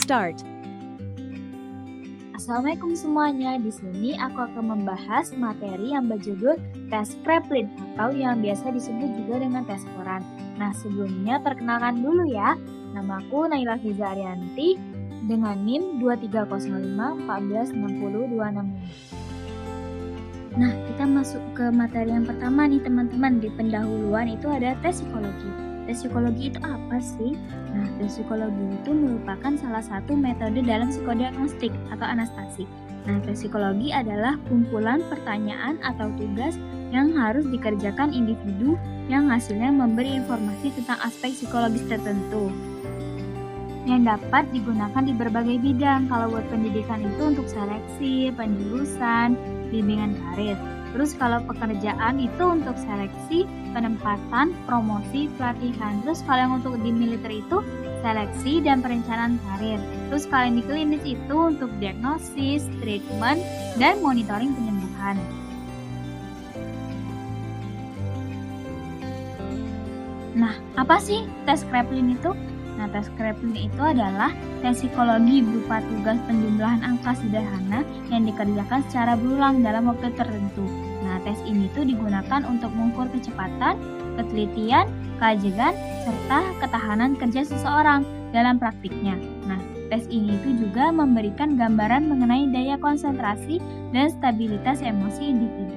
start. Assalamualaikum semuanya. Di sini aku akan membahas materi yang berjudul tes Kraepelin atau yang biasa disebut juga dengan tes koran. Nah, sebelumnya perkenalkan dulu ya. Namaku Naila Fiza Arianti dengan NIM 2305 1460 265. Nah, kita masuk ke materi yang pertama nih teman-teman. Di pendahuluan itu ada tes psikologi. Tes psikologi itu apa sih? Nah, tes psikologi itu merupakan salah satu metode dalam psikodiagnostik atau anastasi. Nah, tes psikologi adalah kumpulan pertanyaan atau tugas yang harus dikerjakan individu yang hasilnya memberi informasi tentang aspek psikologis tertentu yang dapat digunakan di berbagai bidang. Kalau buat pendidikan itu untuk seleksi, penjurusan, bimbingan karir. Terus kalau pekerjaan itu untuk seleksi, penempatan, promosi, pelatihan. Terus kalau yang untuk di militer itu seleksi dan perencanaan karir. Terus kalau yang di klinis itu untuk diagnosis, treatment, dan monitoring penyembuhan. Nah, apa sih tes Kraepelin itu? Nah, tes Kraepelin itu adalah tes psikologi berupa tugas penjumlahan angka sederhana yang dikerjakan secara berulang dalam waktu tertentu. Nah, tes ini tuh digunakan untuk mengukur kecepatan, ketelitian, keajegan, serta ketahanan kerja seseorang dalam praktiknya. Nah, tes ini tuh juga memberikan gambaran mengenai daya konsentrasi dan stabilitas emosi individu.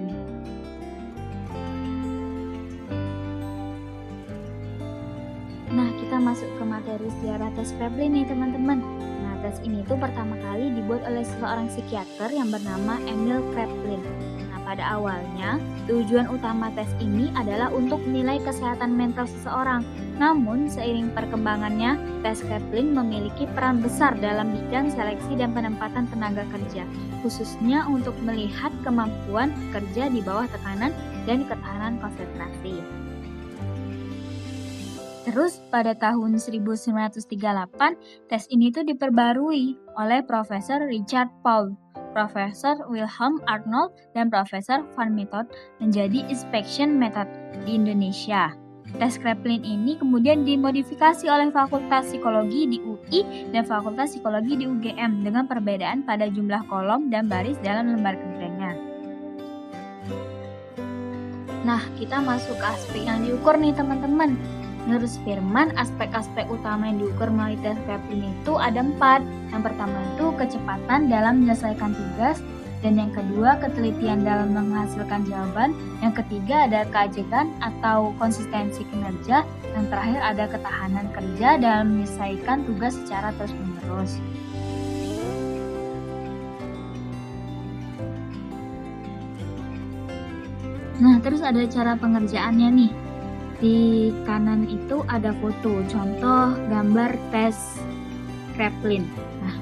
Nah, kita masuk ke materi sejarah tes Kraepelin nih teman-teman. Nah, tes ini tuh pertama kali dibuat oleh seorang psikiater yang bernama Emil Kraepelin. Nah, pada awalnya, tujuan utama tes ini adalah untuk menilai kesehatan mental seseorang. Namun, seiring perkembangannya, tes Kraepelin memiliki peran besar dalam bidang seleksi dan penempatan tenaga kerja, khususnya untuk melihat kemampuan kerja di bawah tekanan dan ketahanan konsentrasi. Terus pada tahun 1938, tes ini tuh diperbarui oleh Profesor Richard Paul, Profesor Wilhelm Arnold, dan Profesor Van Method menjadi inspection method di Indonesia. Tes Kraepelin ini kemudian dimodifikasi oleh Fakultas Psikologi di UI dan Fakultas Psikologi di UGM dengan perbedaan pada jumlah kolom dan baris dalam lembar kerjanya. Nah, kita masuk ke aspek yang diukur nih teman-teman. Menurut Spearman, aspek-aspek utama yang diukur melalui tes Kraepelin itu ada 4. Yang pertama itu kecepatan dalam menyelesaikan tugas, dan yang kedua ketelitian dalam menghasilkan jawaban, yang ketiga ada keajegan atau konsistensi kinerja, yang terakhir ada ketahanan kerja dalam menyelesaikan tugas secara terus-menerus. Nah, terus ada cara pengerjaannya nih. Di kanan itu ada foto, contoh gambar tes Kraepelin. Nah,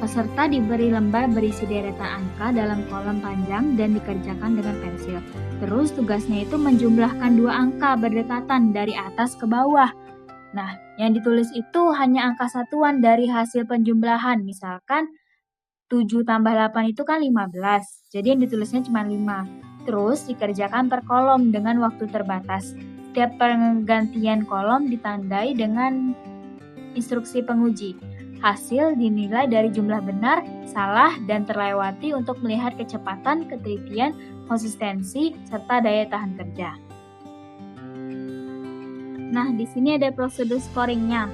peserta diberi lembar berisi deretan angka dalam kolom panjang dan dikerjakan dengan pensil. Terus tugasnya itu menjumlahkan 2 angka berdekatan dari atas ke bawah. Nah, yang ditulis itu hanya angka satuan dari hasil penjumlahan. Misalkan 7 tambah 8 itu kan 15, jadi yang ditulisnya cuma 5. Terus dikerjakan per kolom dengan waktu terbatas. Setiap pergantian kolom ditandai dengan instruksi penguji. Hasil dinilai dari jumlah benar, salah, dan terlewati untuk melihat kecepatan, ketelitian, konsistensi, serta daya tahan kerja. Nah, di sini ada prosedur scoringnya.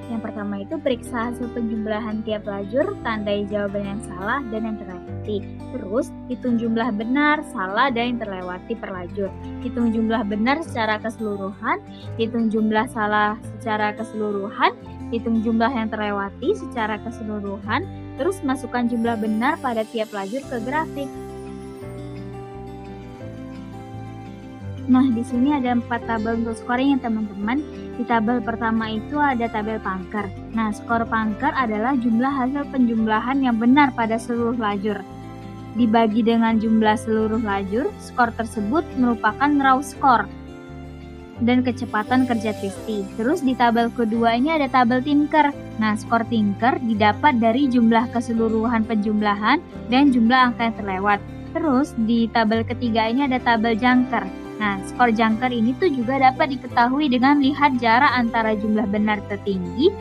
Yang pertama itu periksa hasil penjumlahan tiap lajur, tandai jawaban yang salah dan yang terlewati. Terus, hitung jumlah benar, salah, dan yang terlewati per lajur. Hitung jumlah benar secara keseluruhan, hitung jumlah salah secara keseluruhan, hitung jumlah yang terlewati secara keseluruhan, terus masukkan jumlah benar pada tiap lajur ke grafik. Nah, di sini ada 4 tabel untuk scoring ya teman-teman. Di tabel pertama itu ada tabel Pankar. Nah, skor Pankar adalah jumlah hasil penjumlahan yang benar pada seluruh lajur. Dibagi dengan jumlah seluruh lajur, skor tersebut merupakan raw score dan kecepatan kerja Twisty. Terus di tabel kedua ini ada tabel Tinker. Nah, skor Tinker didapat dari jumlah keseluruhan penjumlahan dan jumlah angka yang terlewat. Terus di tabel ketiga ini ada tabel Jangker. Nah, skor Jangker ini tuh juga dapat diketahui dengan lihat jarak antara jumlah benar tertinggi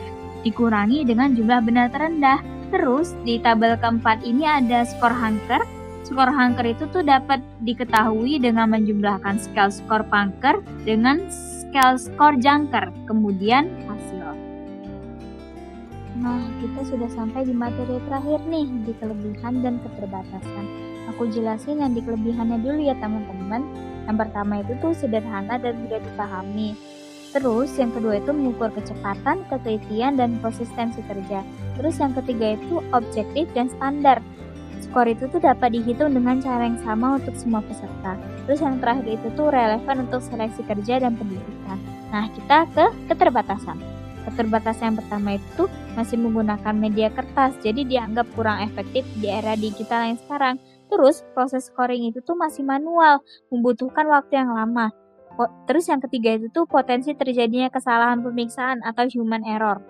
dikurangi dengan jumlah benar terendah. Terus di tabel keempat ini ada skor Hanker. Skor Hanker itu tuh dapat diketahui dengan menjumlahkan skala skor Panker dengan skala skor Janker, kemudian hasil. Nah, kita sudah sampai di materi terakhir nih, di kelebihan dan keterbatasan. Aku jelasin yang di kelebihannya dulu ya teman-teman. Yang pertama itu tuh sederhana dan mudah dipahami. Terus yang kedua itu mengukur kecepatan, ketelitian, dan konsistensi kerja. Terus yang ketiga itu objektif dan standar. Skor itu tuh dapat dihitung dengan cara yang sama untuk semua peserta. Terus yang terakhir itu tuh relevan untuk seleksi kerja dan pendidikan. Nah, kita ke keterbatasan. Keterbatasan yang pertama itu masih menggunakan media kertas, jadi dianggap kurang efektif di era digital yang sekarang. Terus proses scoring itu tuh masih manual, membutuhkan waktu yang lama. Terus yang ketiga itu tuh potensi terjadinya kesalahan pemeriksaan atau human error.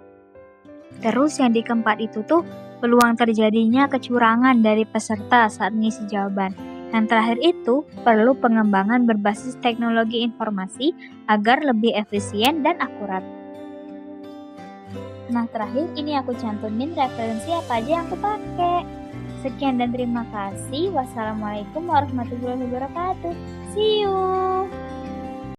Terus yang di keempat itu tuh peluang terjadinya kecurangan dari peserta saat mengisi jawaban. Yang terakhir itu perlu pengembangan berbasis teknologi informasi agar lebih efisien dan akurat. Nah, terakhir ini aku cantumin referensi apa aja yang aku pakai. Sekian dan terima kasih. Wassalamualaikum warahmatullahi wabarakatuh. See you.